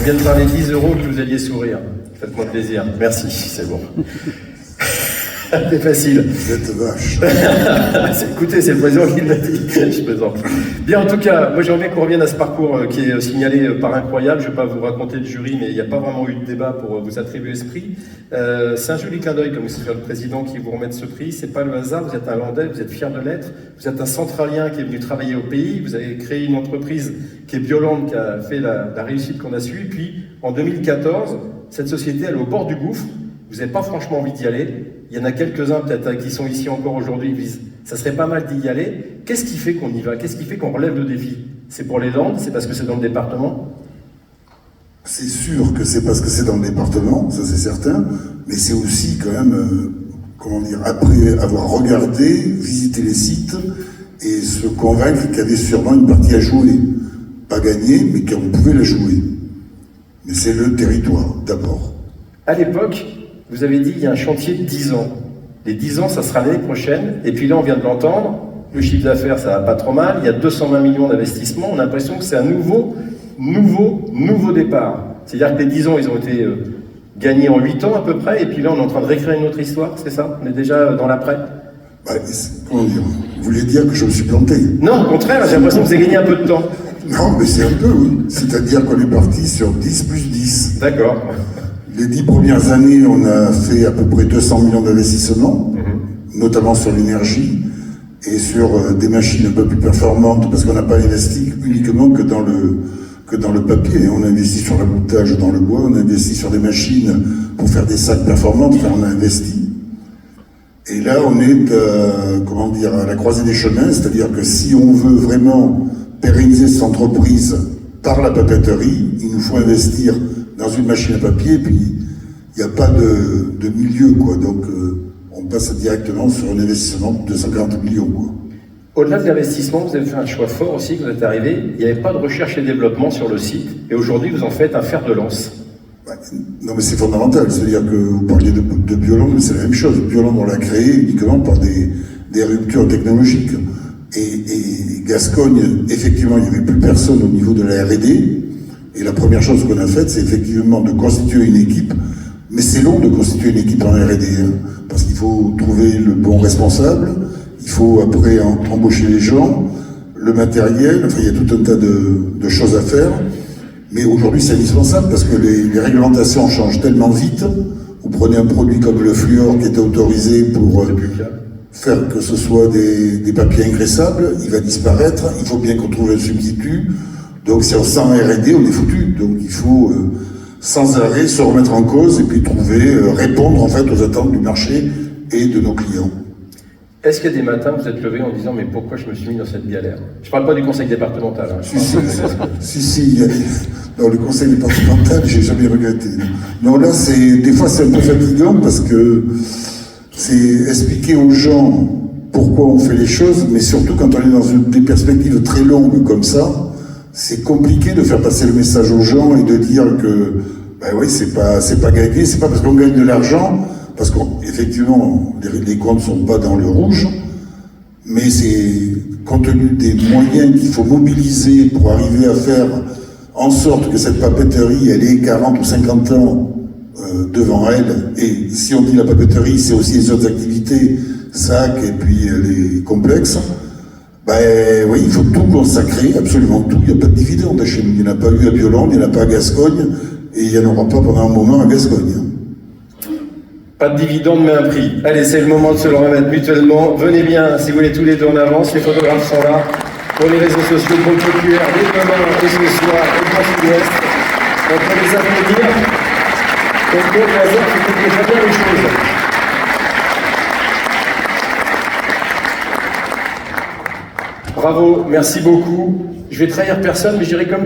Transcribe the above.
vient de parler 10 euros que vous alliez sourire. Faites-moi plaisir. Merci, c'est bon. C'est facile. Vous êtes vache. Écoutez, c'est le président qui l'a dit. Je plaisante. Bien, en tout cas, moi j'ai envie qu'on revienne à ce parcours qui est signalé par incroyable. Je ne vais pas vous raconter le jury, mais il n'y a pas vraiment eu de débat pour vous attribuer ce prix. C'est un joli clin d'œil, comme c'est le président qui vous remet ce prix. C'est pas le hasard. Vous êtes un Landais, vous êtes fier de l'être. Vous êtes un Centralien qui est venu travailler au pays. Vous avez créé une entreprise qui est Bioland, qui a fait la réussite qu'on a su. Et puis, en 2014, cette société, elle est au bord du gouffre. Vous n'avez pas franchement envie d'y aller. Il y en a quelques-uns peut-être qui sont ici encore aujourd'hui, ils disent ça serait pas mal d'y aller. Qu'est-ce qui fait qu'on y va? Qu'est-ce qui fait qu'on relève le défi? C'est pour les Landes? C'est parce que c'est dans le département? C'est sûr que c'est parce que c'est dans le département, ça c'est certain, mais c'est aussi quand même, comment dire, après avoir regardé, visité les sites et se convaincre qu'il y avait sûrement une partie à jouer. Pas gagner, mais qu'on pouvait la jouer. Mais c'est le territoire, d'abord. À l'époque, vous avez dit il y a un chantier de 10 ans. Les 10 ans, ça sera l'année prochaine. Et puis là, on vient de l'entendre. Le chiffre d'affaires, ça va pas trop mal. Il y a 220 millions d'investissements. On a l'impression que c'est un nouveau départ. C'est-à-dire que les 10 ans, ils ont été gagnés en 8 ans à peu près. Et puis là, on est en train de réécrire une autre histoire, c'est ça? On est déjà dans l'après. Comment dire? Vous voulez dire que je me suis planté? Non, au contraire, j'ai l'impression que vous avez gagné un peu de temps. Non, mais c'est un peu, oui. C'est-à-dire qu'on est parti sur 10 plus 10. D'accord. Les 10 premières années, on a fait à peu près 200 millions d'investissements, notamment sur l'énergie et sur des machines un peu plus performantes, parce qu'on n'a pas investi uniquement que dans le papier. On a investi sur l'aboutage dans le bois, on a investi sur des machines pour faire des sacs performantes, enfin, on a investi. Et là, on est, à la croisée des chemins, c'est-à-dire que si on veut vraiment pérenniser cette entreprise par la papeterie, il nous faut investir dans une machine à papier, puis il n'y a pas de milieu, quoi. Donc on passe directement sur un investissement de 240 millions, quoi. Au-delà de l'investissement, vous avez fait un choix fort aussi, vous êtes arrivé, il n'y avait pas de recherche et développement sur le site, et aujourd'hui vous en faites un fer de lance. Ouais, non mais c'est fondamental, c'est-à-dire que vous parliez de Bioland, mais c'est la même chose. Bioland, on l'a créé uniquement par des ruptures technologiques. Et Gascogne, effectivement, il n'y avait plus personne au niveau de la R&D. Et la première chose qu'on a faite, c'est effectivement de constituer une équipe. Mais c'est long de constituer une équipe en R&D, hein, parce qu'il faut trouver le bon responsable, il faut après embaucher les gens, le matériel, enfin il y a tout un tas de choses à faire. Mais aujourd'hui c'est indispensable parce que les réglementations changent tellement vite. Vous prenez un produit comme le fluor qui était autorisé pour faire que ce soit des papiers ingraissables, il va disparaître, il faut bien qu'on trouve un substitut. Donc si on sent R&D, on est foutu. Donc il faut sans arrêt se remettre en cause et puis répondre en fait aux attentes du marché et de nos clients. Est-ce qu'il y a des matins où vous êtes levé en disant mais pourquoi je me suis mis dans cette galère? Je ne parle pas du conseil départemental. Hein, si, dans le conseil départemental, j'ai jamais regretté. Non, là, des fois c'est un peu fatigant parce que c'est expliquer aux gens pourquoi on fait les choses, mais surtout quand on est dans des perspectives très longues comme ça, c'est compliqué de faire passer le message aux gens et de dire que, ben oui, c'est pas gagné, c'est pas parce qu'on gagne de l'argent, parce qu'effectivement, les comptes sont pas dans le rouge, mais c'est compte tenu des moyens qu'il faut mobiliser pour arriver à faire en sorte que cette papeterie, elle ait 40 ou 50 ans devant elle, et si on dit la papeterie, c'est aussi les autres activités, sacs et puis les complexes, ben oui, il faut tout consacrer, absolument tout. Il n'y a pas de dividende chez nous. Il n'y en a pas eu à Bioland, il n'y en a pas à Gascogne, et il n'y en aura pas pendant un moment à Gascogne. Pas de dividende, mais un prix. Allez, c'est le moment de se le remettre mutuellement. Venez bien, si vous voulez, tous les deux en avance. Les photographes sont là. Pour les réseaux sociaux, pour le PQR, dès demain et ce soir, au Grand Sud-Ouest. On peut les applaudir. Donc, le hasard, c'est déjà bien les choses. Bravo, merci beaucoup. Je vais trahir personne, mais j'irai comme